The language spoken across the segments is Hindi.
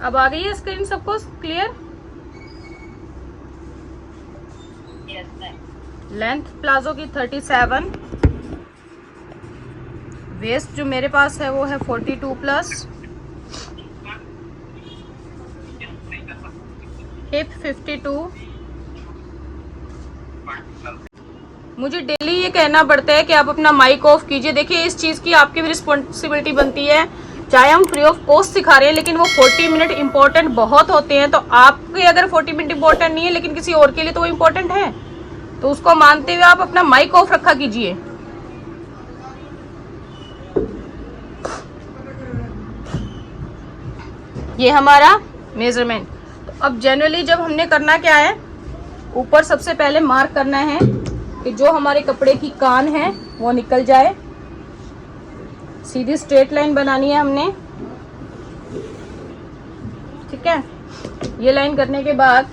अब आ गई है स्क्रीन सबको क्लियर? लेंथ प्लाजो की 37, वेस्ट जो मेरे पास है वो है 42+, हिप 52। मुझे डेली ये कहना पड़ता है कि आप अपना माइक ऑफ कीजिए। देखिए इस चीज़ की आपकी भी रिस्पॉन्सिबिलिटी बनती है, चाहे हम फ्री ऑफ कॉस्ट सिखा रहे हैं, लेकिन वो 40 मिनट इंपॉर्टेंट बहुत होते हैं। तो आपके अगर 40 मिनट इंपॉर्टेंट नहीं है लेकिन किसी और के लिए तो वो इंपॉर्टेंट है, तो उसको मानते हुए आप अपना माइक ऑफ रखा कीजिए। ये हमारा मेजरमेंट। तो अब जनरली जब हमने करना क्या है, ऊपर सबसे पहले मार्क करना है कि जो हमारे कपड़े की कान है वो निकल जाए। सीधी स्ट्रेट लाइन बनानी है हमने, ठीक है। ये लाइन करने के बाद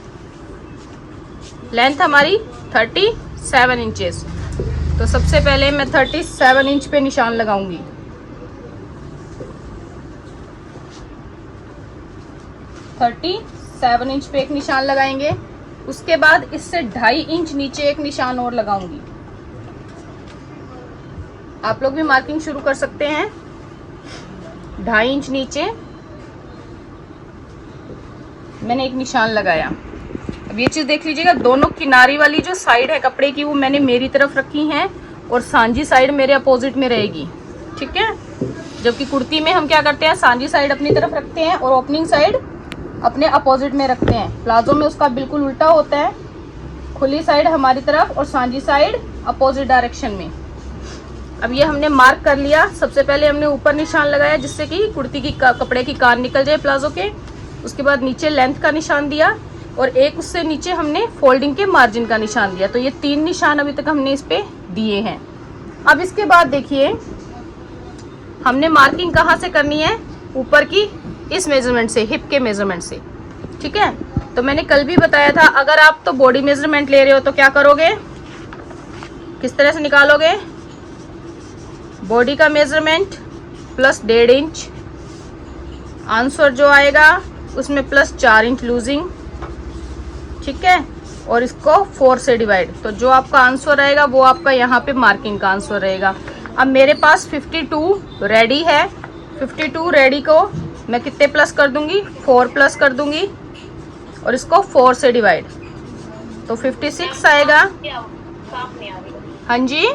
लेंथ हमारी 37 इंचेस। तो सबसे पहले मैं 37 इंच पे निशान लगाऊंगी। 37 इंच पे एक निशान लगाएंगे। उसके बाद इससे 2.5 इंच नीचे एक निशान और लगाऊंगी। आप लोग भी मार्किंग शुरू कर सकते हैं। 2.5 इंच नीचे मैंने एक निशान लगाया। अब ये चीज देख लीजिएगा, दोनों किनारी वाली जो साइड है कपड़े की वो मैंने मेरी तरफ रखी है और सांझी साइड मेरे अपोजिट में रहेगी, ठीक है। जबकि कुर्ती में हम क्या करते हैं, सांझी साइड अपनी तरफ रखते हैं और ओपनिंग साइड अपने अपोजिट में रखते हैं। प्लाजो में उसका बिल्कुल उल्टा होता है, खुली साइड हमारी तरफ और सांझी साइड अपोजिट डायरेक्शन में। अब ये हमने मार्क कर लिया। सबसे पहले हमने ऊपर निशान लगाया जिससे कि कुर्ती की कपड़े की कान निकल जाए प्लाजो के। उसके बाद नीचे लेंथ का निशान दिया और एक उससे नीचे हमने फोल्डिंग के मार्जिन का निशान दिया। तो ये 3 निशान अभी तक हमने इस पे दिए हैं। अब इसके बाद देखिए हमने मार्किंग कहाँ से करनी है, ऊपर की इस मेजरमेंट से, हिप के मेजरमेंट से, ठीक है। तो मैंने कल भी बताया था, अगर आप तो बॉडी मेजरमेंट ले रहे हो तो क्या करोगे, किस तरह से निकालोगे, बॉडी का मेजरमेंट प्लस 1.5 इंच, आंसर जो आएगा उसमें प्लस 4 इंच लूजिंग, ठीक है, और इसको 4 से डिवाइड। तो जो आपका आंसर आएगा वो आपका यहाँ पे मार्किंग का आंसर रहेगा। अब मेरे पास 52 रेडी है। 52 रेडी को मैं कितने प्लस कर दूंगी, 4 प्लस कर दूंगी और इसको 4 से डिवाइड, तो 56 आएगा। हाँ जी,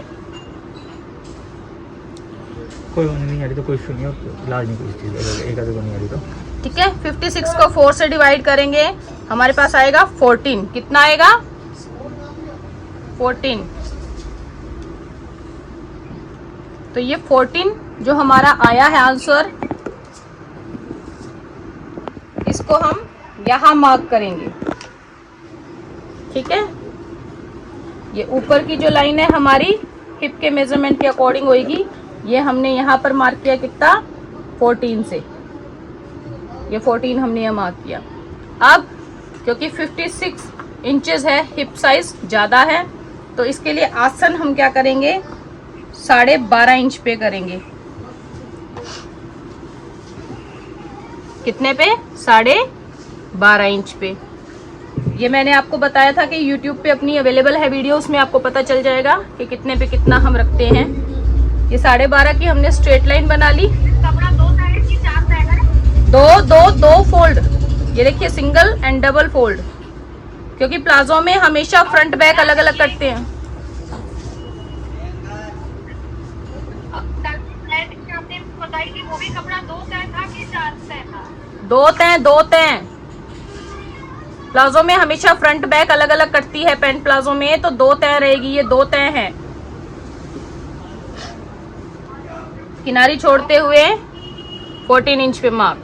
कोई नहीं आ रही तो कोई इशू नहीं है, इलाज नहीं कोई चीज़, एक आधे को नहीं आ रही तो ठीक है। 56 को 4 से डिवाइड करेंगे, हमारे पास आएगा 14। कितना आएगा, 14। तो ये 14 जो हमारा आया है आंसर, इसको हम यहां मार्क करेंगे, ठीक है। ये ऊपर की जो लाइन है हमारी हिप के मेजरमेंट के अकॉर्डिंग होगी। ये हमने यहाँ पर मार्क किया कितना, 14 से, ये 14 हमने यहाँ मार्क किया। अब क्योंकि 56 इंचेस है, हिप साइज ज़्यादा है, तो इसके लिए आसन हम क्या करेंगे, 12.5 इंच पे करेंगे। कितने पे, 12.5 इंच पे। ये मैंने आपको बताया था कि YouTube पे अपनी अवेलेबल है वीडियो, उसमें आपको पता चल जाएगा कि कितने पे कितना हम रखते हैं। ये 12.5 की हमने स्ट्रेट लाइन बना ली। कपड़ा 2 साइड की 4 साइड है, दो फोल्ड, ये देखिए सिंगल एंड डबल फोल्ड, क्योंकि प्लाजो में हमेशा फ्रंट बैक अलग अलग करते हैं। आपने बताई कि वो भी कपड़ा 2 तह था कि 4 तह था, 2 तह। प्लाजो में हमेशा फ्रंट बैक अलग अलग कटती है, पैंट प्लाजो में तो 2 तह रहेगी, ये 2 तह है। किनारी छोड़ते हुए 14 इंच पे मार्क।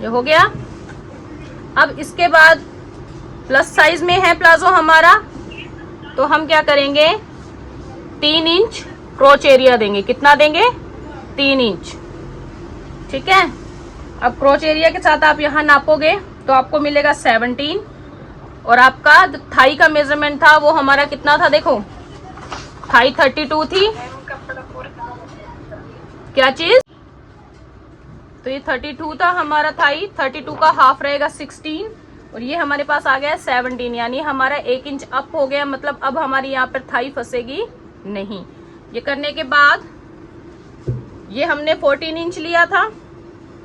ये हो गया। अब इसके बाद प्लस साइज में है प्लाजो हमारा, तो हम क्या करेंगे, 3 इंच क्रोच एरिया देंगे। कितना देंगे, 3 इंच, ठीक है। अब क्रोच एरिया के साथ आप यहाँ नापोगे तो आपको मिलेगा 17, और आपका थाई का मेजरमेंट था वो हमारा कितना था, देखो थाई 32 थी, क्या चीज? तो ये 32 था हमारा थाई, 32 का हाफ रहेगा 16 और ये हमारे पास आ गया 17, यानी हमारा 1 इंच अप हो गया, मतलब अब हमारी यहाँ पर थाई फंसेगी नहीं। ये करने के बाद ये हमने 14 इंच लिया था,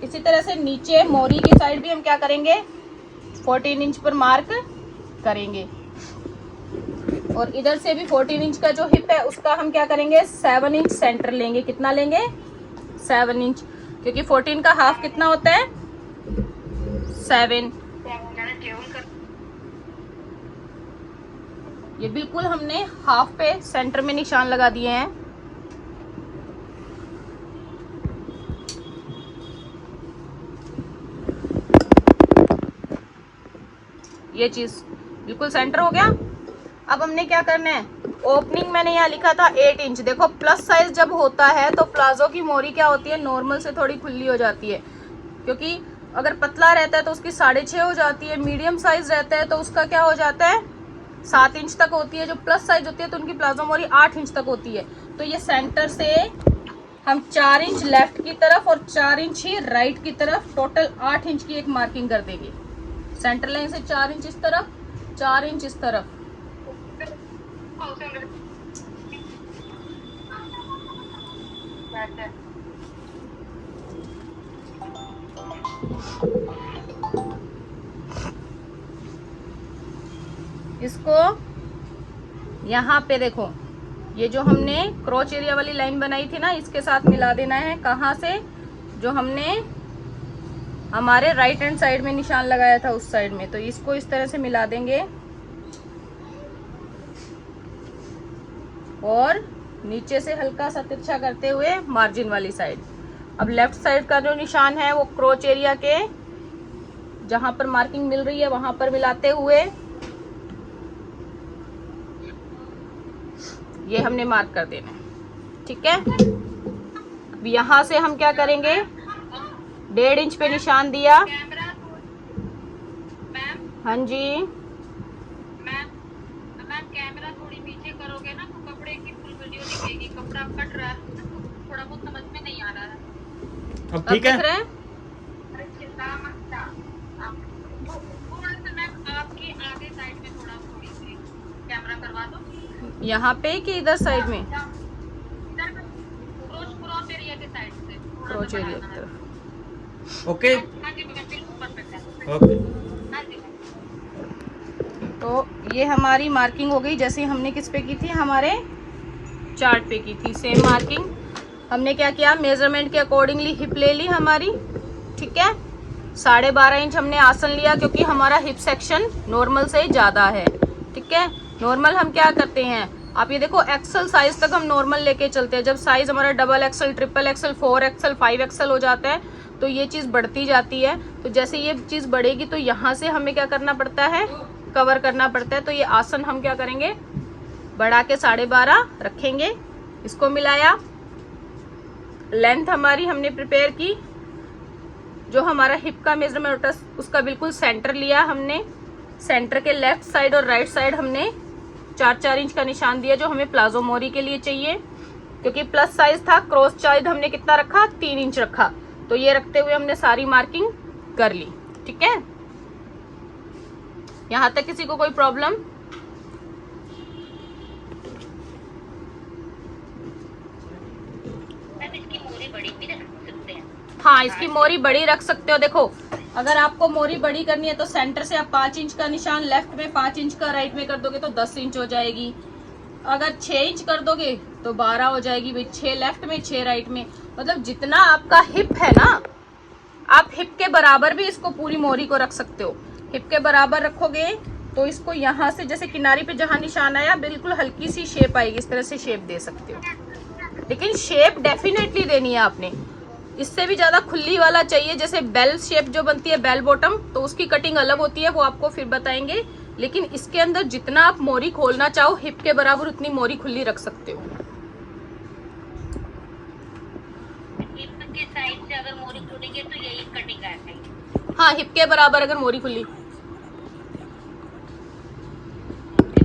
इसी तरह से नीचे मोरी की साइड भी हम क्या करेंगे 14 इंच पर मार्क करेंगे और इधर से भी 14 इंच का जो हिप है उसका हम क्या करेंगे 7 इंच सेंटर लेंगे। कितना लेंगे 7 इंच, क्योंकि 14 का हाफ कितना होता है 7। ये बिल्कुल हमने हाफ पे सेंटर में निशान लगा दिए हैं। ये चीज बिल्कुल सेंटर हो गया। अब हमने क्या करना है, ओपनिंग मैंने यहाँ लिखा था 8 इंच। देखो प्लस साइज जब होता है तो प्लाजो की मोरी क्या होती है नॉर्मल से थोड़ी खुली हो जाती है, क्योंकि अगर पतला रहता है तो उसकी 6.5 हो जाती है, मीडियम साइज रहता है तो उसका क्या हो जाता है 7 इंच तक होती है। जो प्लस साइज होती है तो उनकी प्लाजो मोरी 8 इंच तक होती है। तो ये सेंटर से हम 4 इंच लेफ्ट की तरफ और 4 इंच ही राइट की तरफ, टोटल 8 इंच की एक मार्किंग कर देंगे। सेंटर लाइन से 4 इंच इस तरफ, 4 इंच इस तरफ। इसको यहाँ पे देखो, ये जो हमने क्रॉच एरिया वाली लाइन बनाई थी ना, इसके साथ मिला देना है। कहाँ से? जो हमने हमारे राइट हैंड साइड में निशान लगाया था उस साइड में, तो इसको इस तरह से मिला देंगे और नीचे से हल्का सा तिरछा करते हुए मार्जिन वाली साइड। अब लेफ्ट साइड का जो निशान है वो क्रॉच एरिया के जहां पर मार्किंग मिल रही है वहां पर मिलाते हुए ये हमने मार्क कर देना है, ठीक है। अब यहां से हम क्या करेंगे 1.5 इंच पे निशान दिया। हाँ जी मैम कैमरा थोड़ी पीछे करोगे ना तो कपड़े की फुल वीडियो दिखेगी। कपड़ा कट रहा है थोड़ा बहुत समझ में नहीं आ रहा है। अब ठीक है। थोड़ा सा मैम आपके आगे साइड में थोड़ी सी कैमरा करवा दो। यहाँ पे कि इधर साइड में? क्रॉस एरिया के साइड से क्रॉच एरिया की तरफ। ओके हाँ जी मैम बिल्कुल परफेक्ट है। ओके। हाँ जी तो ये हमारी मार्किंग हो गई, जैसे हमने किस पे की थी हमारे चार्ट पे की थी सेम मार्किंग। हमने क्या किया मेजरमेंट के अकॉर्डिंगली हिप ले ली हमारी, ठीक है। 12.5 इंच हमने आसन लिया क्योंकि हमारा हिप सेक्शन नॉर्मल से ज़्यादा है, ठीक है। नॉर्मल हम क्या करते हैं, आप ये देखो एक्सल साइज तक हम नॉर्मल लेके चलते हैं। जब साइज हमारा double axle, triple axle, 4 axle, 5 axle हो जाता है तो ये चीज़ बढ़ती जाती है। तो जैसे ये चीज़ बढ़ेगी तो यहाँ से हमें क्या करना पड़ता है कवर करना पड़ता है। तो ये आसन हम क्या करेंगे बढ़ा के 12.5 रखेंगे। इसको मिलाया, लेंथ हमारी हमने प्रिपेयर की, जो हमारा हिप का मेजरमेंट होता है उसका बिल्कुल सेंटर लिया हमने। सेंटर के लेफ्ट साइड और राइट साइड हमने 4-4 इंच का निशान दिया जो हमें प्लाजो मोरी के लिए चाहिए। क्योंकि प्लस साइज था, क्रॉस साइज हमने कितना रखा 3 इंच रखा। तो ये रखते हुए हमने सारी मार्किंग कर ली, ठीक है। यहाँ तक किसी को कोई प्रॉब्लम? इसकी मोरी बड़ी भी रख सकते हैं। हाँ, इसकी मोरी बड़ी रख सकते हो। देखो अगर आपको मोरी बड़ी करनी है तो सेंटर से आप 5 इंच का निशान लेफ्ट में, 5 इंच का राइट में कर दोगे तो 10 इंच हो जाएगी। अगर 6 इंच कर दोगे तो 12 हो जाएगी भाई, 6 लेफ्ट में 6 राइट में। मतलब जितना आपका हिप है ना, आप हिप के बराबर भी इसको पूरी मोरी को रख सकते हो। हिप के बराबर रखोगे तो इसको यहाँ से जैसे किनारी पे जहाँ निशान आया बिल्कुल हल्की सी शेप आएगी, इस तरह से शेप दे सकते हो। लेकिन शेप डेफिनेटली देनी है आपने। इससे भी ज्यादा खुली वाला चाहिए, जैसे बेल शेप जो बनती है बेल बॉटम, तो उसकी कटिंग अलग होती है, वो आपको फिर बताएंगे। लेकिन इसके अंदर जितना आप मोरी खोलना चाहो हिप के बराबर उतनी मोरी खुली रख सकते हो। हिप के साइड से अगर मोरी खुलेगी तो यही कटिंग आएगी। हाँ, हिप के बराबर अगर मोरी खुली।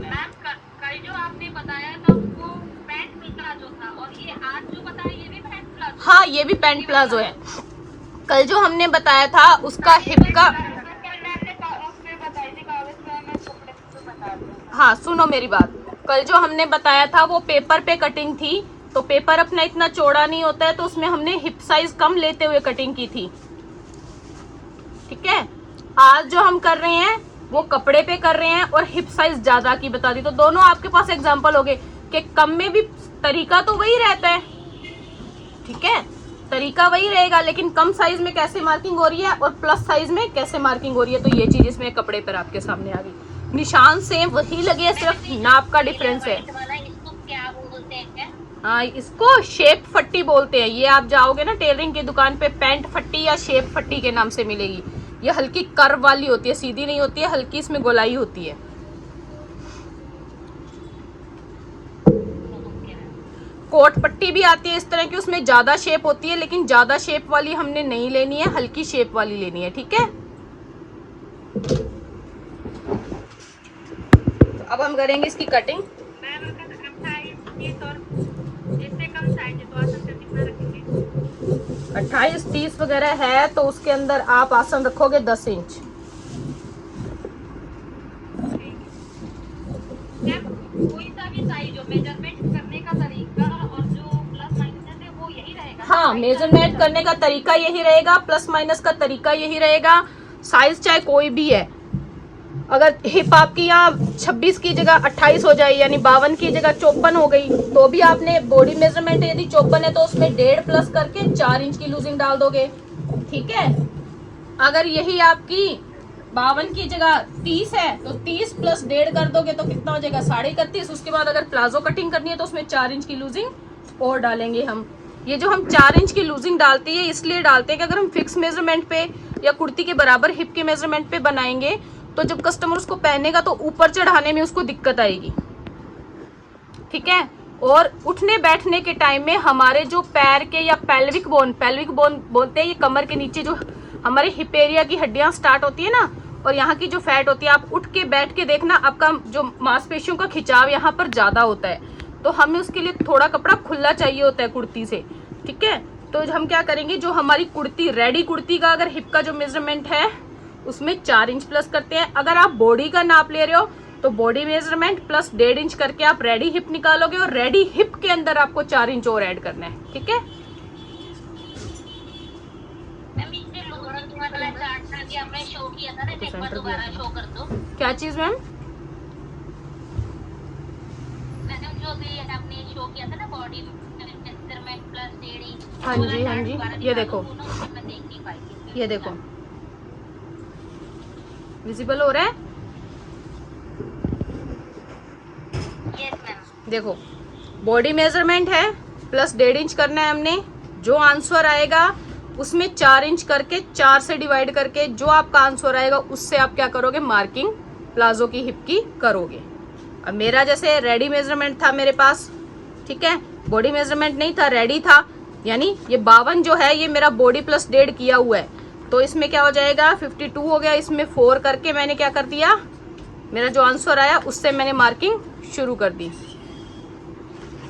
मैम कल जो आपने बताया था वो पैंट प्लाजो था और ये आज जो बताया ये भी पैंट प्लाजो। हाँ ये भी पैंट प्लाजो है। कल जो हमने बताया था उसका हिप का, हाँ सुनो मेरी बात, कल जो हमने बताया था वो पेपर पे कटिंग थी, तो पेपर अपना इतना चौड़ा नहीं होता है, तो उसमें हमने हिप साइज कम लेते हुए कटिंग की थी। ठीक है, आज जो हम कर रहे हैं वो कपड़े पे कर रहे हैं और हिप साइज ज्यादा की बता दी, तो दोनों आपके पास एग्जांपल हो गए कि कम में भी तरीका तो वही रहता है। ठीक है, तरीका वही रहेगा, लेकिन कम साइज में कैसे मार्किंग हो रही है और प्लस साइज में कैसे मार्किंग हो रही है, तो ये चीज इसमें कपड़े पर आपके सामने आ गई। निशान सेम वही लगे है, सिर्फ नाप का डिफरेंस है। इसको क्या बोलते हैं? हाँ, इसको शेप फट्टी बोलते हैं। ये आप जाओगे ना टेलरिंग की दुकान पे, पैंट फट्टी या शेप फट्टी के नाम से मिलेगी। ये हल्की कर्व वाली होती है, सीधी नहीं होती है, हल्की इसमें गोलाई होती है। कोट पट्टी भी आती है इस तरह की, उसमें ज्यादा शेप होती है, लेकिन ज्यादा शेप वाली हमने नहीं लेनी है, हल्की शेप वाली लेनी है। ठीक है, तो अब हम करेंगे इसकी कटिंग। मैम अगर 28, 30 और इससे कम साइज है तो आसन का कितना रखेंगे? 28, 30 वगैरह है तो उसके अंदर आप आसन रखोगे 10 इंच। मैम कोई सा भी साइज हो, मेजरमेंट करने का तरीका और जो प्लस माइनस है वो यही रहेगा? हाँ, मेजरमेंट करने का तरीका यही रहेगा, प्लस माइनस का तरीका यही रहेगा। साइज चाहे कोई भी है, अगर हिप आपकी यहाँ 26 की जगह 28 हो जाए, यानी 52 की जगह 54 हो गई, तो भी आपने बॉडी मेजरमेंट यदि 54 है तो उसमें 1.5 प्लस करके 4 इंच की लूजिंग डाल दोगे। ठीक है, अगर यही आपकी 52 की जगह 30 है तो 30 प्लस 1.5 कर दोगे तो कितना हो जाएगा? 31.5। उसके बाद अगर प्लाजो कटिंग करनी है तो उसमें 4 इंच की लूजिंग और डालेंगे हम। ये जो हम 4 इंच की लूजिंग डालते हैं इसलिए डालते हैं कि अगर हम फिक्स मेजरमेंट पे या कुर्ती के बराबर हिप के मेजरमेंट पे बनाएंगे तो जब कस्टमर उसको पहनेगा तो ऊपर चढ़ाने में उसको दिक्कत आएगी। ठीक है, और उठने बैठने के टाइम में हमारे जो पैर के या पेल्विक बोन बोलते हैं, ये कमर के नीचे जो हमारे हिप एरिया की हड्डियां स्टार्ट होती है ना, और यहाँ की जो फैट होती है, आप उठ के बैठ के देखना, आपका जो मांसपेशियों का खिंचाव यहाँ पर ज्यादा होता है, तो हमें उसके लिए थोड़ा कपड़ा खुला चाहिए होता है कुर्ती से। ठीक है, तो हम क्या करेंगे, जो हमारी कुर्ती रेडी कुर्ती का अगर हिप का जो मेजरमेंट है उसमें 4 इंच प्लस करते हैं। अगर आप बॉडी का नाप ले रहे हो तो बॉडी मेजरमेंट प्लस 1.5 इंच करके आप रेडी हिप निकालोगे, और रेडी हिप के अंदर आपको 4 इंच और ऐड करना है। ठीक है, हमने शो किया था ना, एक बार दोबारा शो कर दो। क्या चीज मैम? मैंने जो भी आपने शो किया था ना, बॉडी मेजरमेंट प्लस 1.5 इंच। हाँ जी, हाँ जी, ये देखो, मैं देख नहीं पाई। ये देखो विजिबल हो रहा है? Yes ma'am. देखो, बॉडी मेजरमेंट है प्लस 1.5 इंच करना है हमने, जो आंसर आएगा उसमें 4 इंच करके 4 से डिवाइड करके जो आपका आंसर आएगा उससे आप क्या करोगे, मार्किंग प्लाजो की हिप की करोगे। अब मेरा जैसे रेडी मेजरमेंट था मेरे पास, ठीक है, बॉडी मेजरमेंट नहीं था, रेडी था, यानी ये 52 जो है ये मेरा बॉडी प्लस 1.5 किया हुआ है, तो इसमें क्या हो जाएगा, 52 हो गया। इसमें 4 करके मैंने क्या कर दिया, मेरा जो आंसर आया उससे मैंने मार्किंग शुरू कर दी।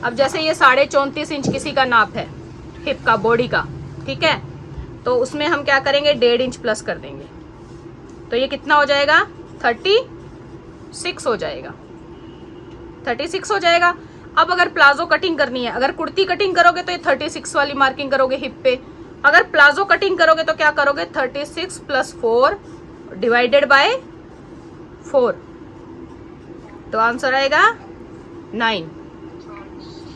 अब जैसे ये 34.5 इंच किसी का नाप है हिप का, बॉडी का, ठीक है, तो उसमें हम क्या करेंगे, 1.5 इंच प्लस कर देंगे, तो ये कितना हो जाएगा, 36 हो जाएगा, 36 हो जाएगा। अब अगर प्लाजो कटिंग करनी है, अगर कुर्ती कटिंग करोगे तो ये 36 वाली मार्किंग करोगे हिप पे, अगर प्लाजो कटिंग करोगे तो क्या करोगे, 36 प्लस 4 डिवाइडेड बाय 4, तो आंसर आएगा 9।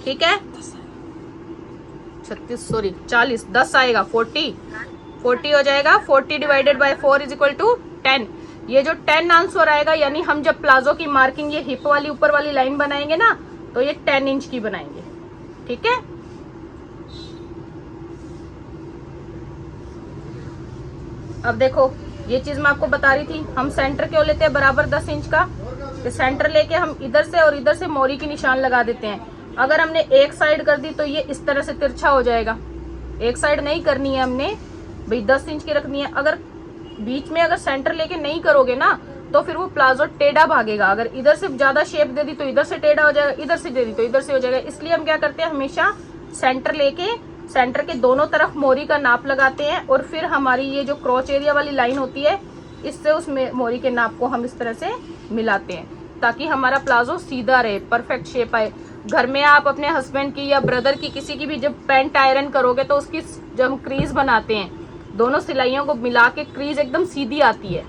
ठीक है, 40 10 आएगा, 40 हो जाएगा। 40 divided by 4 is equal to 10। ये जो 10 आंसर आएगा, यानी हम जब प्लाजो की मार्किंग ये हिप वाली ऊपर वाली लाइन बनाएंगे ना, तो ये 10 इंच की बनाएंगे। ठीक है, अब देखो ये चीज मैं आपको बता रही थी, हम सेंटर क्यों लेते हैं बराबर 10 इंच का, कि सेंटर लेके हम इधर से और इधर से मोरी की निशान लगा देते हैं। अगर हमने एक साइड कर दी तो ये इस तरह से तिरछा हो जाएगा, एक साइड नहीं करनी है हमने भाई, 10 इंच की रखनी है। अगर बीच में अगर सेंटर लेके नहीं करोगे ना तो फिर वो प्लाजो टेढ़ा भागेगा, अगर इधर से ज्यादा शेप दे दी तो इधर से टेढ़ा हो जाएगा, इधर से दे दी तो इधर से हो जाएगा। इसलिए हम क्या करते हैं, हमेशा सेंटर लेके सेंटर के दोनों तरफ मोरी का नाप लगाते हैं और फिर हमारी ये जो क्रॉच एरिया वाली लाइन होती है इससे उस मोरी के नाप को हम इस तरह से मिलाते हैं ताकि हमारा प्लाजो सीधा रहे, परफेक्ट शेप आए। घर में आप अपने हस्बैंड की या ब्रदर की किसी की भी जब पैंट आयरन करोगे तो उसकी जब हम क्रीज बनाते हैं दोनों सिलाइयों को मिला के क्रीज एकदम सीधी आती है।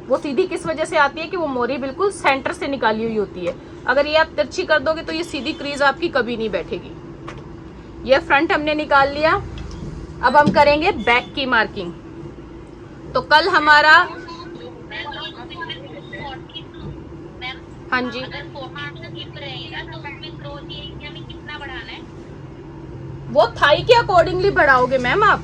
वो सीधी किस वजह से आती है कि वो मोरी बिल्कुल सेंटर से निकाली हुई होती है। अगर ये आप तिरछी कर दोगे तो ये सीधी क्रीज आपकी कभी नहीं बैठेगी। ये फ्रंट हमने निकाल लिया। अब हम करेंगे बैक की मार्किंग। तो कल हमारा हाँ जी वो थाई के अकॉर्डिंगली बढ़ाओगे मैम आप।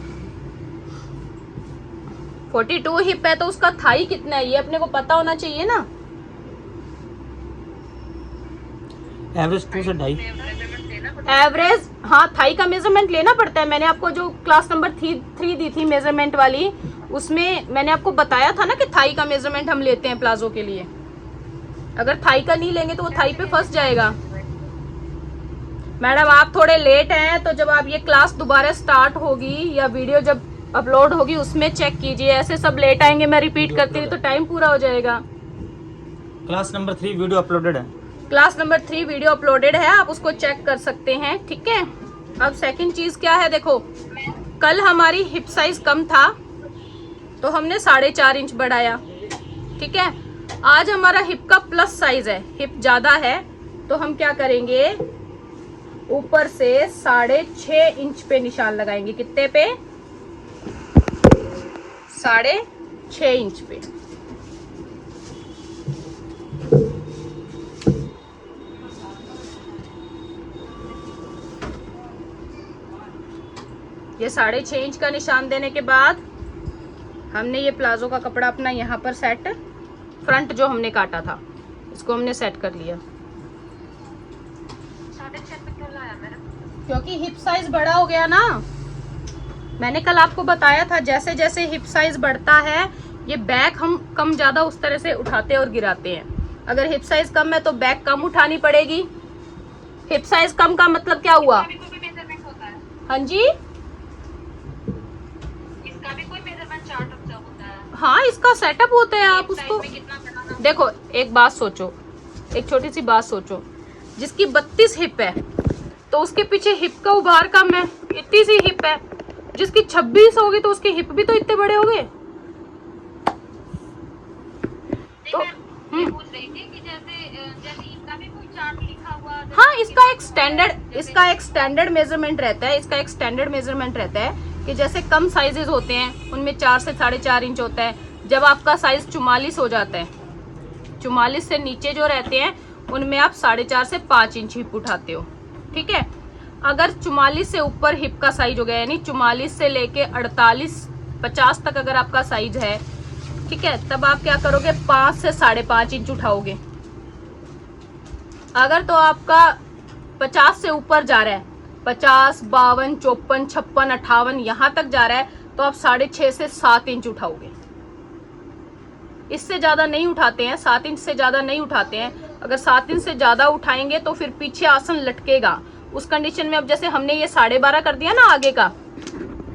42 हिप है तो उसका थाई कितना है ये अपने को पता होना चाहिए ना। एवरेज 2 से 2.5 एवरेज, हाँ थाई का मेजरमेंट लेना पड़ता है। मैंने आपको जो क्लास नंबर 3 दी थी मेजरमेंट वाली उसमें मैंने आपको बताया था ना कि थाई का मेजरमेंट हम लेते हैं प्लाजो के लिए। अगर थाई का नहीं लेंगे तो वो थाई पे फंस जाएगा। मैडम आप थोड़े लेट हैं तो जब आप ये क्लास दोबारा स्टार्ट होगी या वीडियो जब अपलोड होगी उसमें चेक कीजिए। ऐसे सब लेट आएंगे मैं रिपीट करती रही तो टाइम पूरा हो जाएगा। क्लास नंबर 3 वीडियो अपलोडेड है। क्लास नंबर 3 वीडियो अपलोडेड है, आप उसको चेक कर सकते हैं। ठीक है, अब सेकंड चीज क्या है, देखो कल हमारी हिप साइज कम था तो हमने 4.5 इंच बढ़ाया। ठीक है, आज हमारा हिप का प्लस साइज है, हिप ज्यादा है तो हम क्या करेंगे ऊपर से 6.5 इंच पे निशान लगाएंगे। कितने पे? 6.5 इंच पे। ये 6.5 इंच का निशान देने के बाद हमने ये प्लाजो का कपड़ा अपना यहाँ पर सेट, फ्रंट जो हमने काटा था इसको हमने सेट कर लिया। 6.5 पे क्यों लाया मैंने? क्योंकि हिप साइज बड़ा हो गया ना। मैंने कल आपको बताया था जैसे जैसे हिप साइज बढ़ता है ये बैक हम कम ज्यादा उस तरह से उठाते और गिराते हैं। अगर हिप साइज कम है तो बैक कम उठानी पड़ेगी। हिप साइज कम का मतलब क्या हुआ? इसका भी कोई मेजरमेंट होता है? हाँ जी, इसका भी कोई मेजरमेंट चार्ट होता है? हाँ इसका सेटअप होता है। आप साइज उसको में कितना बढ़ाना? देखो एक बात सोचो, एक छोटी सी बात सोचो, जिसकी 32 हिप है तो उसके पीछे हिप का उभार कम है, इतनी सी हिप है। जिसकी 26 होगी तो उसके हिप भी तो इतने बड़े हो गए। तो मैं पूछ रही थी कि जैसे इसका भी कोई चार्ट लिखा हुआ? हाँ इसका एक स्टैंडर्ड मेजरमेंट रहता है। इसका एक स्टैंडर्ड मेजरमेंट रहता है कि जैसे कम साइजेस होते हैं उनमें 4 से 4.5 इंच होता है। जब आपका साइज 44 हो जाता है, 44 से नीचे जो रहते हैं उनमें आप 4.5 से 5 इंच हिप उठाते हो। ठीक है, अगर 44 से ऊपर हिप का साइज हो गया यानी 44 से लेके 48-50 तक अगर आपका साइज है, ठीक है, तब आप क्या करोगे 5 से 5.5 इंच उठाओगे। अगर तो आपका 50 से ऊपर जा रहा है, 50, 52, 54, 56, 58 यहाँ तक जा रहा है तो आप 6.5 से 7 इंच उठाओगे। इससे ज्यादा नहीं उठाते हैं, 7 इंच से ज्यादा नहीं उठाते हैं। अगर 7 इंच से ज्यादा उठाएंगे तो फिर पीछे आसन लटकेगा। उस कंडीशन में अब जैसे हमने ये 12.5 कर दिया ना आगे का,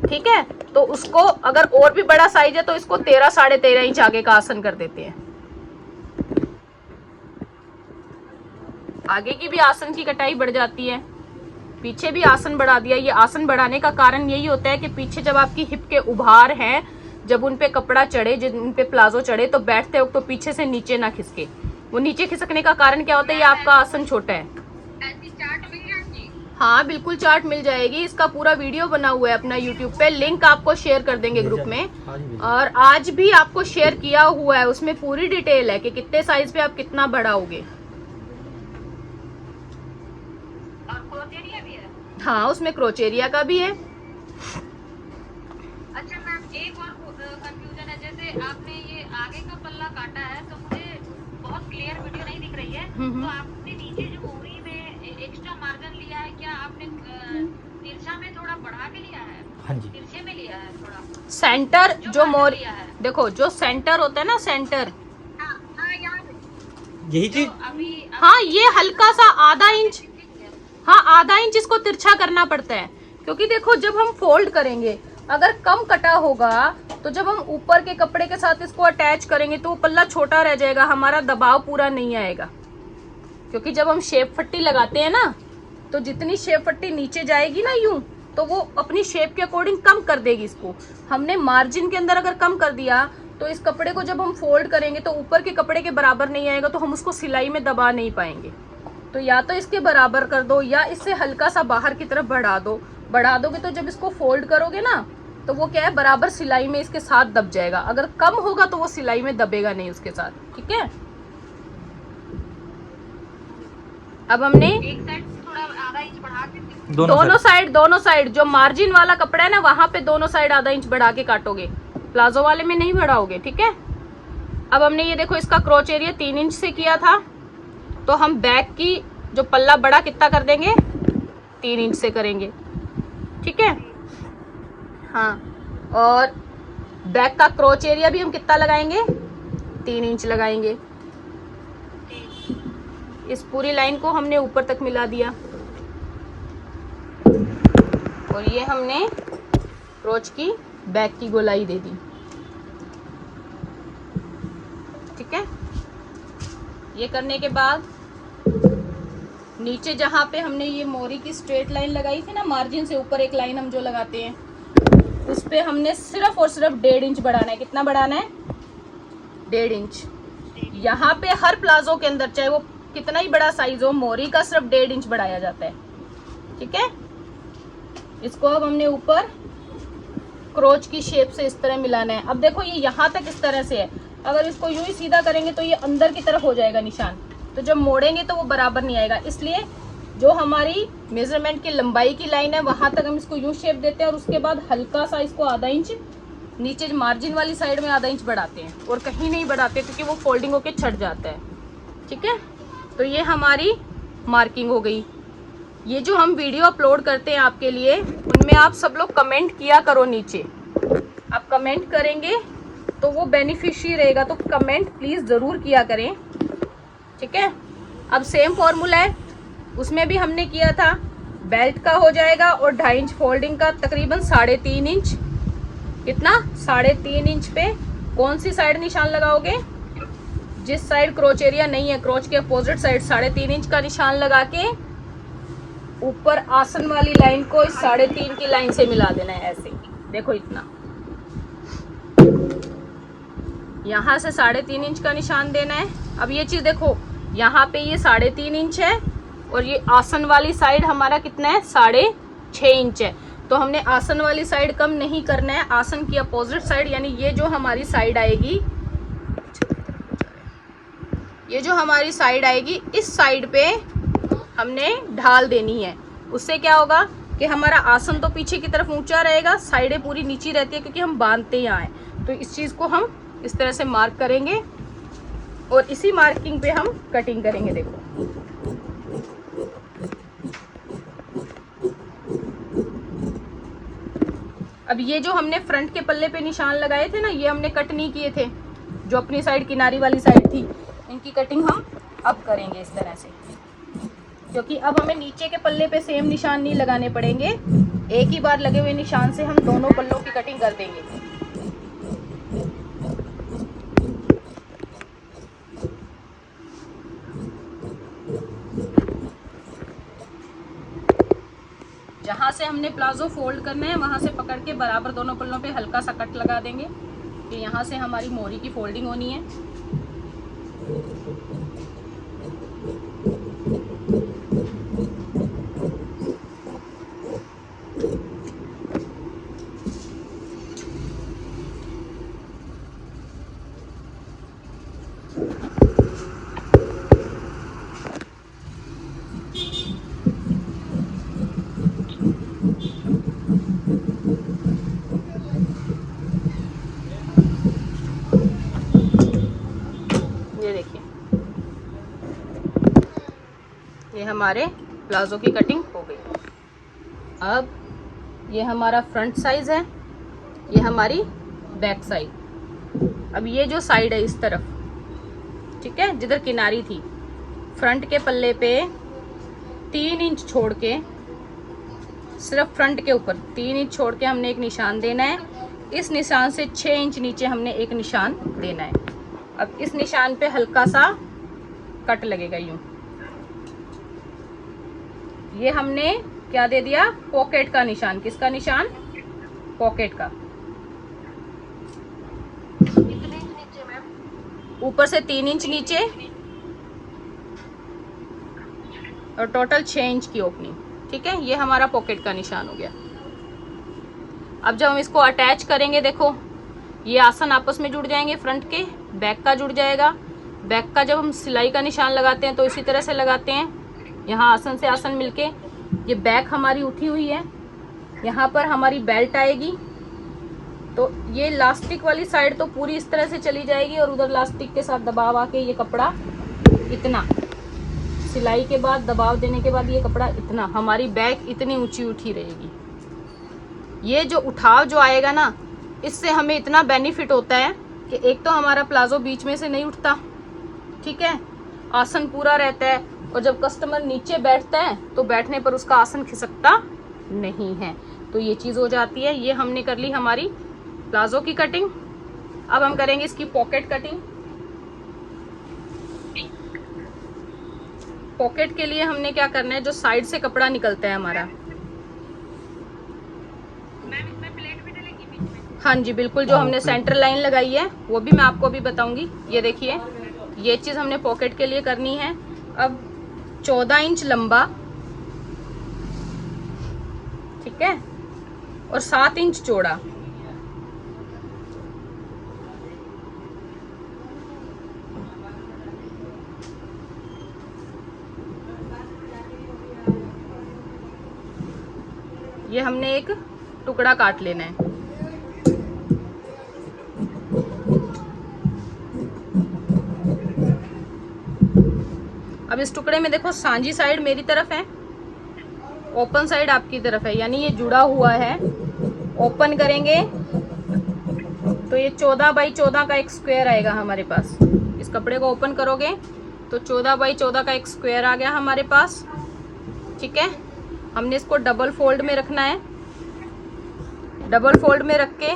ठीक है, तो उसको अगर और भी बड़ा साइज है तो इसको 13, 13.5 इंच आगे का आसन कर देते हैं। आगे की भी आसन की कटाई बढ़ जाती है, पीछे भी आसन बढ़ा दिया। ये आसन बढ़ाने का कारण यही होता है कि पीछे जब आपकी हिप के उभार हैं, जब उन पे कपड़ा चढ़े, जब उन पे प्लाजो चढ़े तो बैठते वक्त तो पीछे से नीचे ना खिसके। वो नीचे खिसकने का कारण क्या होता है? ये आपका आसन छोटा है। ऐसी चार्ट मिल जाएगी? हाँ बिल्कुल चार्ट मिल जाएगी। इसका पूरा वीडियो बना हुआ है अपना यूट्यूब पे, लिंक आपको शेयर कर देंगे ग्रुप में। और आज भी आपको शेयर किया हुआ है, उसमें पूरी डिटेल है कि कितने साइज पे आप कितना बढ़ाओगे। और क्रोच एरिया भी है? हाँ उसमें क्रोच एरिया का भी है। अच्छा मैम एक और कंफ्यूजन है, जैसे आपने ये आगे का पल्ला काटा है तो मुझे बहुत क्लियर वीडियो नहीं दिख रही है, तो आपने नीचे जो मोरी में एक्स्ट्रा मार्जिन लिया है, क्या आपने तिरछा में थोड़ा बढ़ा के लिया है? हाँ जी, तिरछे में लिया है थोड़ा? सेंटर जो मोरी, लिया है? देखो जो सेंटर होता है ना, सेंटर, हाँ यहाँ यही चीज। अभी हाँ ये हल्का सा आधा इंच, हाँ आधा इंच इसको तिरछा करना पड़ता है क्योंकि देखो जब हम फोल्ड करेंगे अगर कम कटा होगा तो जब हम ऊपर के कपड़े के साथ इसको अटैच करेंगे तो वो पल्ला छोटा रह जाएगा, हमारा दबाव पूरा नहीं आएगा। क्योंकि जब हम शेप पट्टी लगाते हैं ना तो जितनी शेप पट्टी नीचे जाएगी ना यूं, तो वो अपनी शेप के अकॉर्डिंग कम कर देगी इसको। हमने मार्जिन के अंदर अगर कम कर दिया तो इस कपड़े को जब हम फोल्ड करेंगे तो ऊपर के कपड़े के बराबर नहीं आएगा, तो हम उसको सिलाई में दबा नहीं पाएंगे। तो या तो इसके बराबर कर दो या इससे हल्का सा बाहर की तरफ बढ़ा दो। बढ़ा दोगे तो जब इसको फोल्ड करोगे ना तो वो क्या है, बराबर सिलाई में इसके साथ दब जाएगा। अगर कम होगा तो वो सिलाई में दबेगा नहीं उसके साथ, ठीक है। अब हमने एक साइड से थोड़ा आधा इंच बढ़ा के दोनों साइड जो मार्जिन वाला कपड़ा है ना वहां पे दोनों साइड आधा इंच बढ़ा के काटोगे, प्लाजो वाले में नहीं बढ़ाओगे, ठीक है। अब हमने ये देखो इसका क्रोच एरिया 3 इंच से किया था, तो हम बैक की जो पल्ला बड़ा कितना कर देंगे, 3 इंच से करेंगे, ठीक है। हाँ, और बैक का क्रोच एरिया भी हम कितना लगाएंगे, 3 इंच लगाएंगे। इस पूरी लाइन को हमने ऊपर तक मिला दिया और ये हमने क्रोच की बैक की गोलाई दे दी, ठीक है। ये करने के बाद नीचे जहां पे हमने ये मोरी की स्ट्रेट लाइन लगाई थी ना, मार्जिन से ऊपर एक लाइन हम जो लगाते हैं, उस पे हमने सिर्फ और सिर्फ 1.5 इंच बढ़ाना है। कितना बढ़ाना है, 1.5 इंच। यहाँ पे हर प्लाजो के अंदर चाहे वो कितना ही बड़ा साइज हो, मोरी का सिर्फ 1.5 इंच बढ़ाया जाता है, ठीक है। इसको अब हमने ऊपर क्रोच की शेप से इस तरह मिलाना है। अब देखो ये यहाँ तक इस तरह से है, अगर इसको यूं ही सीधा करेंगे तो ये अंदर की तरफ हो जाएगा निशान, तो जब मोड़ेंगे तो वो बराबर नहीं आएगा। इसलिए जो हमारी मेजरमेंट की लंबाई की लाइन है वहां तक हम इसको यूं शेप देते हैं और उसके बाद हल्का सा इसको आधा इंच नीचे मार्जिन वाली साइड में आधा इंच बढ़ाते हैं, और कहीं नहीं बढ़ाते क्योंकि वो फोल्डिंग होके छट जाता है, ठीक है। तो ये हमारी मार्किंग हो गई। ये जो हम वीडियो अपलोड करते हैं आपके लिए, उनमें आप सब लोग कमेंट किया करो नीचे। आप कमेंट करेंगे तो वो बेनिफिशियरी रहेगा, तो कमेंट प्लीज़ ज़रूर किया करें, ठीक है। अब सेम फॉर्मूला है, उसमें भी हमने किया था, बेल्ट का हो जाएगा और 2.5 इंच फोल्डिंग का तकरीबन 3.5 इंच। कितना, 3.5 इंच पे कौन सी साइड निशान लगाओगे, जिस साइड क्रोच एरिया नहीं है, क्रोच के अपोजिट साइड 3.5 इंच का निशान लगा के ऊपर आसन वाली लाइन को इस 3.5 की लाइन से मिला देना है, ऐसे। देखो इतना, यहाँ से 3.5 इंच का निशान देना है। अब ये चीज देखो, यहाँ पे ये 3.5 इंच है और ये आसन वाली साइड हमारा कितना है, 6.5 इंच है। तो हमने आसन वाली साइड कम नहीं करना है, आसन की अपोजिट साइड, यानी ये जो हमारी साइड आएगी, ये जो हमारी साइड आएगी, इस साइड पे हमने ढाल देनी है। उससे क्या होगा कि हमारा आसन तो पीछे की तरफ ऊंचा रहेगा, साइडें पूरी नीची रहती है क्योंकि हम बांधते यहाँ हैं। तो इस चीज़ को हम इस तरह से मार्क करेंगे और इसी मार्किंग पे हम कटिंग करेंगे। देखो अब ये जो हमने फ्रंट के पल्ले पे निशान लगाए थे ना, ये हमने कट नहीं किए थे, जो अपनी साइड किनारी वाली साइड थी, इनकी कटिंग हम अब करेंगे इस तरह से, क्योंकि अब हमें नीचे के पल्ले पे सेम निशान नहीं लगाने पड़ेंगे। एक ही बार लगे हुए निशान से हम दोनों पल्लों की कटिंग कर देंगे। जहाँ से हमने प्लाजो फोल्ड करना है वहाँ से पकड़ के बराबर दोनों पल्लों पे हल्का सा कट लगा देंगे कि यहाँ से हमारी मोरी की फोल्डिंग होनी है। ये देखिए, ये हमारे प्लाजो की कटिंग हो गई। अब ये हमारा फ्रंट साइज है, ये हमारी बैक साइड। अब ये जो साइड है इस तरफ, ठीक है, जिधर किनारी थी, फ्रंट के पल्ले पे 3 इंच छोड़ के सिर्फ फ्रंट के ऊपर 3 इंच छोड़ के हमने एक निशान देना है। इस निशान से 6 इंच नीचे हमने एक निशान देना है। अब इस निशान पे हल्का सा कट लगेगा यूं। ये हमने क्या दे दिया, पॉकेट का निशान। किसका निशान? पॉकेट का। कितने इंच नीचे मैम? ऊपर से 3 इंच नीचे और टोटल 6 इंच की ओपनिंग। ठीक है, ये हमारा पॉकेट का निशान हो गया। अब जब हम इसको अटैच करेंगे, देखो ये आसन आपस में जुड़ जाएंगे, फ्रंट के बैक का जुड़ जाएगा। बैक का जब हम सिलाई का निशान लगाते हैं तो इसी तरह से लगाते हैं, यहाँ आसन से आसन मिलके। ये बैक हमारी उठी हुई है, यहाँ पर हमारी बेल्ट आएगी, तो ये लास्टिक वाली साइड तो पूरी इस तरह से चली जाएगी और उधर लास्टिक के साथ दबाव आके ये कपड़ा इतना, सिलाई के बाद दबाव देने के बाद ये कपड़ा इतना, हमारी बैक इतनी ऊंची उठी रहेगी। ये जो उठाव जो आएगा ना, इससे हमें इतना बेनिफिट होता है कि एक तो हमारा प्लाजो बीच में से नहीं उठता, ठीक है, आसन पूरा रहता है, और जब कस्टमर नीचे बैठता है तो बैठने पर उसका आसन खिसकता नहीं है। तो ये चीज़ हो जाती है। ये हमने कर ली हमारी प्लाजो की कटिंग। अब हम करेंगे इसकी पॉकेट कटिंग। पॉकेट के लिए हमने क्या करना है, जो साइड से कपड़ा निकलता है हमारा, मैम इसमें प्लेट भी डलेगी बीच में? हाँ जी बिल्कुल, जो हमने सेंटर लाइन लगाई है वो भी मैं आपको अभी बताऊंगी। ये देखिए, ये चीज़ हमने पॉकेट के लिए करनी है। अब 14 इंच लंबा, ठीक है, और 7 इंच चौड़ा। ये हमने एक टुकड़ा काट लेना है। अब इस टुकड़े में देखो, सांझी साइड मेरी तरफ है, ओपन साइड आपकी तरफ है, यानी ये जुड़ा हुआ है। ओपन करेंगे तो ये 14 बाई 14 का एक स्क्वायर आएगा हमारे पास। इस कपड़े को ओपन करोगे तो 14 बाई 14 का एक स्क्वायर आ गया हमारे पास। ठीक है, हमने इसको डबल फोल्ड में रखना है। डबल फोल्ड में रख के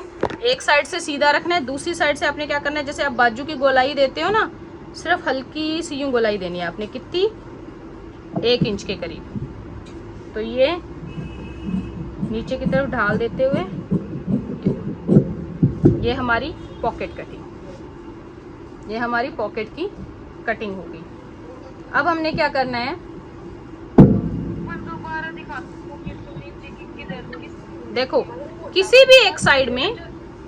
एक साइड से सीधा रखना है, दूसरी साइड से आपने क्या करना है, जैसे आप बाजू की गोलाई देते हो ना, सिर्फ हल्की सी यूं गोलाई देनी है आपने। कितनी? 1 इंच के करीब। तो ये नीचे की तरफ ढाल देते हुए ये हमारी पॉकेट कटिंग, ये हमारी पॉकेट की कटिंग होगी। अब हमने क्या करना है, दोबारा दिखा देखो किसी भी एक साइड में,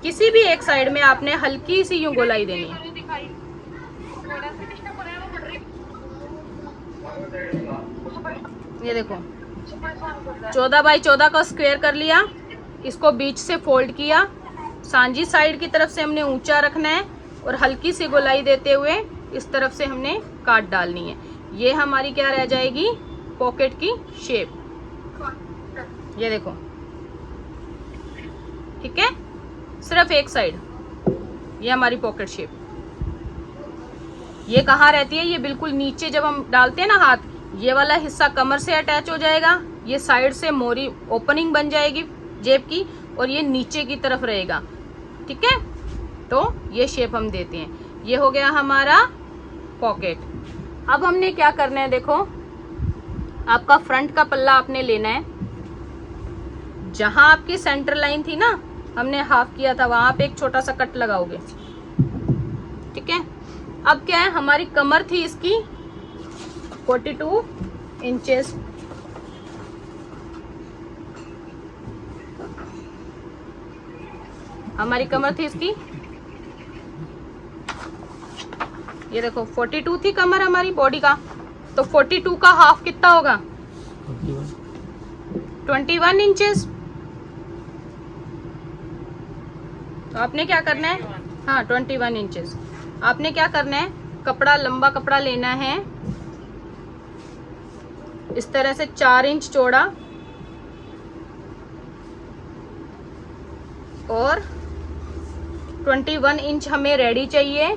किसी भी एक साइड में आपने हल्की सी यूं गोलाई देनी है। ये देखो 14 बाई 14 का स्क्वायर कर लिया, इसको बीच से फोल्ड किया, सांझी साइड की तरफ से हमने ऊंचा रखना है और हल्की सी गोलाई देते हुए इस तरफ से हमने काट डालनी है। ये हमारी क्या रह जाएगी, पॉकेट की शेप। ये देखो, ठीक है, सिर्फ एक साइड, ये हमारी पॉकेट शेप। ये कहाँ रहती है, ये बिल्कुल नीचे जब हम डालते हैं ना हाथ, ये वाला हिस्सा कमर से अटैच हो जाएगा, ये साइड से मोरी ओपनिंग बन जाएगी जेब की, और ये नीचे की तरफ रहेगा। ठीक है, तो ये शेप हम देते हैं। ये हो गया हमारा पॉकेट। अब हमने क्या करना है, देखो आपका फ्रंट का पल्ला आपने लेना है, जहां आपकी सेंटर लाइन थी ना, हमने हाफ किया था, वहां पे एक छोटा सा कट लगाओगे। ठीक है, अब क्या है, हमारी कमर थी इसकी 42 इंचेस, हमारी कमर थी इसकी, ये देखो 42 थी कमर हमारी बॉडी का, तो 42 का हाफ कितना होगा, 21 इंचेस। तो आपने क्या करना है, हाँ 21 इंचेस। आपने क्या करना है, कपड़ा लंबा कपड़ा लेना है, इस तरह से 4 इंच चौड़ा और 21 इंच हमें रेडी चाहिए,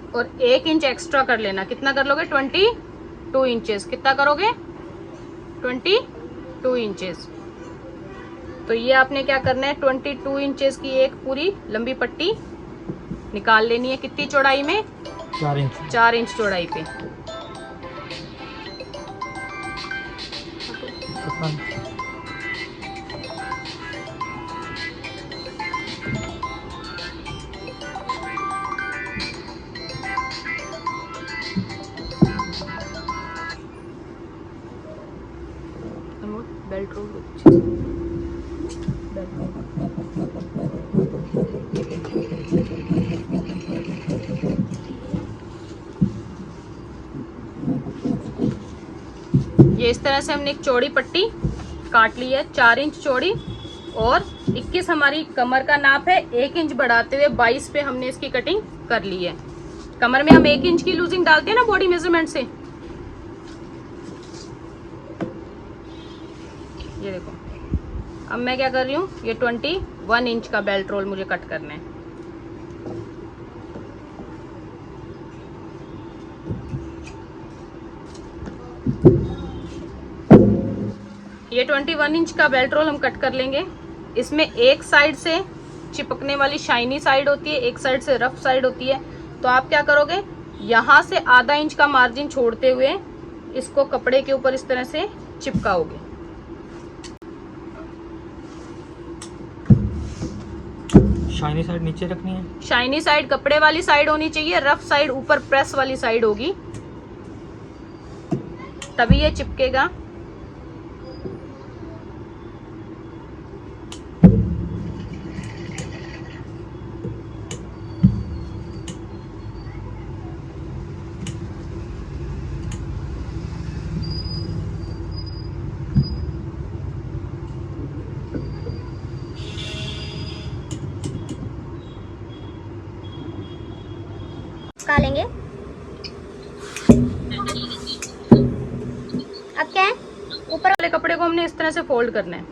और 1 इंच एक्स्ट्रा कर लेना। कितना कर लोगे, 22 इंचेस। कितना करोगे, 22 2 इंचेस। तो ये आपने क्या करना है, 22 इंचेस की एक पूरी लंबी पट्टी निकाल लेनी है। कितनी चौड़ाई में? 4 इंच। 4 इंच चौड़ाई पे। बेल्ट रोल ये इस तरह से हमने एक चौड़ी पट्टी काट ली है, 4 इंच चौड़ी, और 21 हमारी कमर का नाप है। 1 इंच बढ़ाते हुए 22 पे हमने इसकी कटिंग कर ली है। कमर में हम 1 इंच की लूजिंग डालते हैं ना बॉडी मेजरमेंट से। ये देखो, अब मैं क्या कर रही हूँ, ये 21 इंच का बेल्ट रोल मुझे कट करना है। ये 21 इंच का बेल्ट रोल हम कट कर लेंगे। इसमें एक साइड से चिपकने वाली शाइनी साइड होती है, एक साइड से रफ साइड होती है। तो आप क्या करोगे, यहाँ से आधा इंच का मार्जिन छोड़ते हुए इसको कपड़े के ऊपर इस तरह से चिपकाओगे। शाइनी साइड नीचे रखनी है। शाइनी साइड कपड़े वाली साइड होनी चाहिए, रफ साइड ऊपर प्रेस वाली साइड होगी, तभी ये चिपकेगा। कहा लेंगे अब क्या है, ऊपर वाले कपड़े को हमने इस तरह से फोल्ड करना है।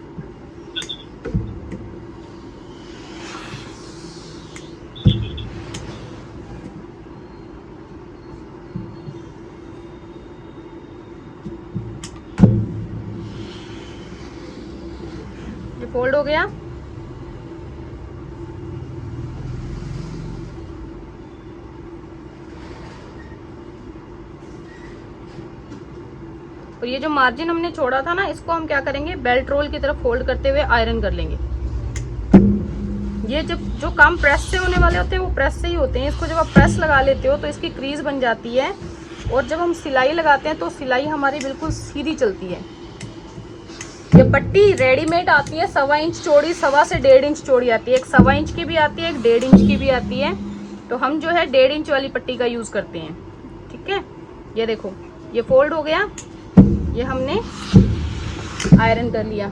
ये फोल्ड हो गया। और ये जो मार्जिन हमने छोड़ा था ना, इसको हम क्या करेंगे, बेल्ट रोल की तरफ फोल्ड करते हुए आयरन कर लेंगे। ये जब जो काम प्रेस से होने वाले होते हैं वो प्रेस से ही होते हैं। इसको जब आप प्रेस लगा लेते हो तो इसकी क्रीज बन जाती है, और जब हम सिलाई लगाते हैं तो सिलाई हमारी बिल्कुल सीधी चलती है। ये पट्टी रेडीमेड आती है, 1.25 इंच चौड़ी, 1.25 से 1.5 इंच चौड़ी आती है। एक 1.25 इंच की भी आती है, एक 1.5 इंच की भी आती है। तो हम जो है 1.5 इंच वाली पट्टी का यूज करते हैं। ठीक है, ये देखो, ये फोल्ड हो गया, ये हमने आयरन कर लिया।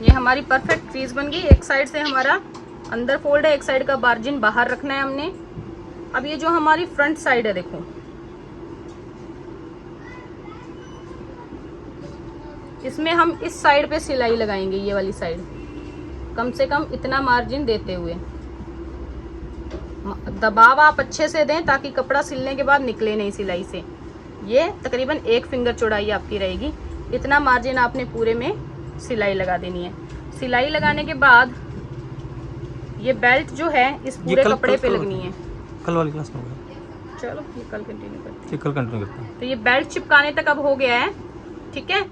ये हमारी परफेक्ट क्रीज बन गई। एक साइड से हमारा अंदर फोल्ड है, एक साइड का मार्जिन बाहर रखना है हमने। अब ये जो हमारी फ्रंट साइड है, देखो, इसमें हम इस साइड पे सिलाई लगाएंगे। ये वाली साइड कम से कम इतना मार्जिन देते हुए, दबाव आप अच्छे से दें ताकि कपड़ा सिलने के बाद निकले नहीं सिलाई से। ये तकरीबन 1 फिंगर चौड़ाई आपकी रहेगी। इतना मार्जिन आपने पूरे में सिलाई लगा देनी है। सिलाई लगाने के बाद ये बेल्ट जो है इस पूरे कपड़े पे लगनी है। कल वाली क्लास में होगा। चलो ये कल कंटिन्यू करते हैं। कल कंटिन्यू करते हैं। तो ये बेल्ट चिपकाने तक अब हो गया है। ठीक है,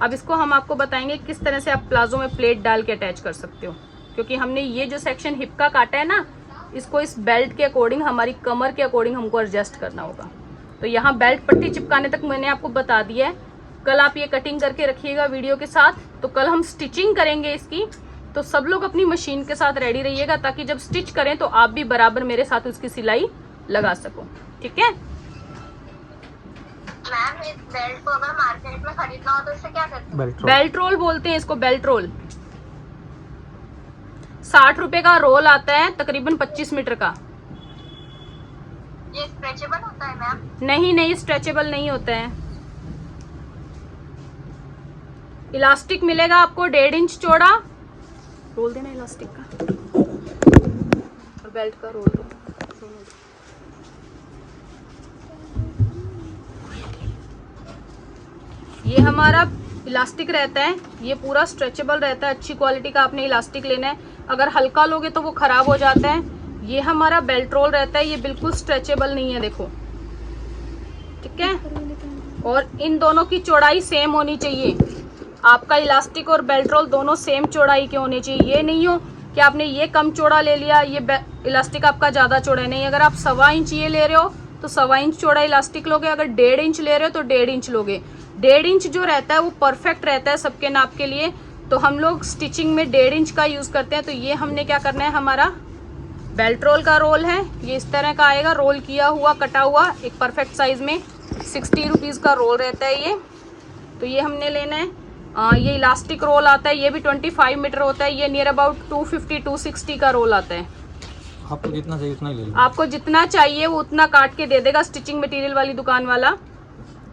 अब इसको हम आपको बताएंगे किस तरह से आप प्लाजो में प्लेट डाल के अटैच कर सकते हो। क्योंकि हमने ये जो सेक्शन हिप का काटा है ना, इसको इस बेल्ट के अकॉर्डिंग, हमारी कमर के अकॉर्डिंग हमको एडजस्ट करना होगा। तो यहाँ बेल्ट पट्टी चिपकाने तक मैंने आपको बता दिया है। कल आप ये कटिंग करके रखिएगा वीडियो के साथ। तो कल हम स्टिचिंग करेंगे इसकी, तो सब लोग अपनी मशीन के साथ रेडी रहिएगा ताकि जब स्टिच करें तो आप भी बराबर मेरे साथ उसकी सिलाई लगा सको। ठीक है मैम, इस बेल्ट को अगर मार्केट में खरीदना हो तो इसे क्या करते हैं? बेल्ट रोल बोलते हैं इसको, बेल्ट रोल। 60 रुपए का रोल आता है, तकरीबन 25 मीटर का। ये स्ट्रेचेबल होता है मैम? नहीं, स्ट्रेचेबल नहीं होता है। इलास्टिक मिलेगा आपको 1.5 इंच चौड़ा। रोल देना इलास्टिक का और बेल्ट का रोल दो। ये हमारा इलास्टिक रहता है, ये पूरा स्ट्रेचेबल रहता है, अच्छी क्वालिटी का आपने इलास्टिक लेना है, अगर हल्का लोगे तो वो खराब हो जाता है। ये हमारा बेल्ट रोल रहता है, ये बिल्कुल स्ट्रेचेबल नहीं है, देखो, ठीक है। और इन दोनों की चौड़ाई सेम होनी चाहिए, आपका इलास्टिक और बेल्ट रोल दोनों सेम चौड़ाई के होने चाहिए। ये नहीं हो कि आपने ये कम चौड़ा ले लिया, ये इलास्टिक आपका ज़्यादा चौड़ा नहीं। अगर आप 1.25 इंच ये ले रहे हो तो 1.25 इंच चौड़ा इलास्टिक लोगे, अगर 1.5 इंच ले रहे हो तो 1.5 इंच लोगे। 1.5 इंच जो रहता है वो परफेक्ट रहता है सबके नाप के लिए, तो हम लोग स्टिचिंग में 1.5 इंच का यूज़ करते हैं। तो ये हमने क्या करना है, हमारा बेल्ट रोल का रोल है, ये इस तरह का आएगा, रोल किया हुआ, कटा हुआ, एक परफेक्ट साइज में 60 रुपीज़ का रोल रहता है ये। तो ये हमने लेना है। ये इलास्टिक रोल आता है, ये भी 25 मीटर होता है, ये नियर अबाउट 250-260 का रोल आता है। आपको जितना चाहिए उतना ही ले लो। आपको जितना चाहिए वो उतना काट के दे देगा स्टिचिंग मटेरियल वाली दुकान वाला,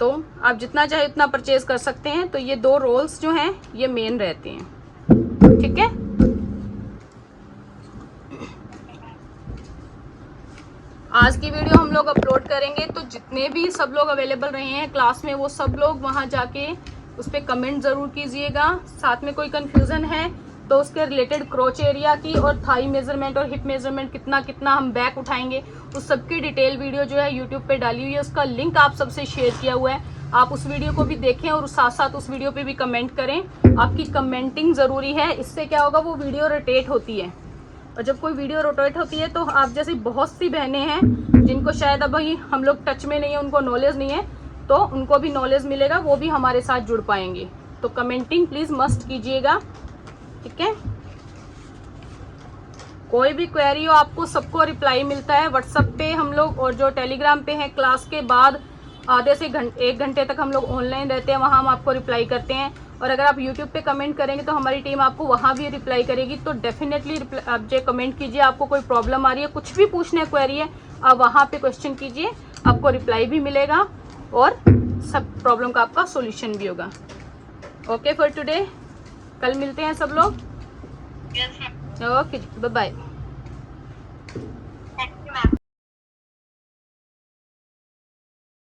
तो आप जितना चाहे उतना परचेज कर सकते हैं। तो ये 2 रोल्स जो हैं ये मेन रहते हैं, ठीक है। आज की वीडियो हम लोग अपलोड करेंगे, तो जितने भी सब लोग अवेलेबल रहे हैं क्लास में वो सब लोग वहां जाके उस पर कमेंट ज़रूर कीजिएगा। साथ में कोई कंफ्यूजन है तो उसके रिलेटेड क्रोच एरिया की और थाई मेजरमेंट और हिप मेजरमेंट कितना कितना हम बैक उठाएंगे, उस सबकी डिटेल वीडियो जो है यूट्यूब पे डाली हुई है, उसका लिंक आप सबसे शेयर किया हुआ है। आप उस वीडियो को भी देखें और साथ साथ उस वीडियो पे भी कमेंट करें। आपकी कमेंटिंग ज़रूरी है, इससे क्या होगा, वो वीडियो रोटेट होती है, और जब कोई वीडियो रोटेट होती है तो आप जैसी बहुत सी बहनें हैं जिनको शायद अभी हम लोग टच में नहीं है, उनको नॉलेज नहीं है, तो उनको भी नॉलेज मिलेगा, वो भी हमारे साथ जुड़ पाएंगे। तो कमेंटिंग प्लीज़ मस्ट कीजिएगा, ठीक है। कोई भी क्वेरी हो आपको सबको रिप्लाई मिलता है व्हाट्सएप पे हम लोग, और जो टेलीग्राम पे है क्लास के बाद आधे से 1 घंटे तक हम लोग ऑनलाइन रहते हैं, वहाँ हम आपको रिप्लाई करते हैं। और अगर आप यूट्यूब पे कमेंट करेंगे तो हमारी टीम आपको वहाँ भी रिप्लाई करेगी। तो डेफिनेटली आप जो कमेंट कीजिए, आपको कोई प्रॉब्लम आ रही है, कुछ भी पूछना है, क्वेरी है, आप वहाँ पे क्वेश्चन कीजिए, आपको रिप्लाई भी मिलेगा और सब प्रॉब्लम का आपका सोल्यूशन भी होगा। ओके फॉर टुडे, कल मिलते हैं सब लोग। Okay, bye bye.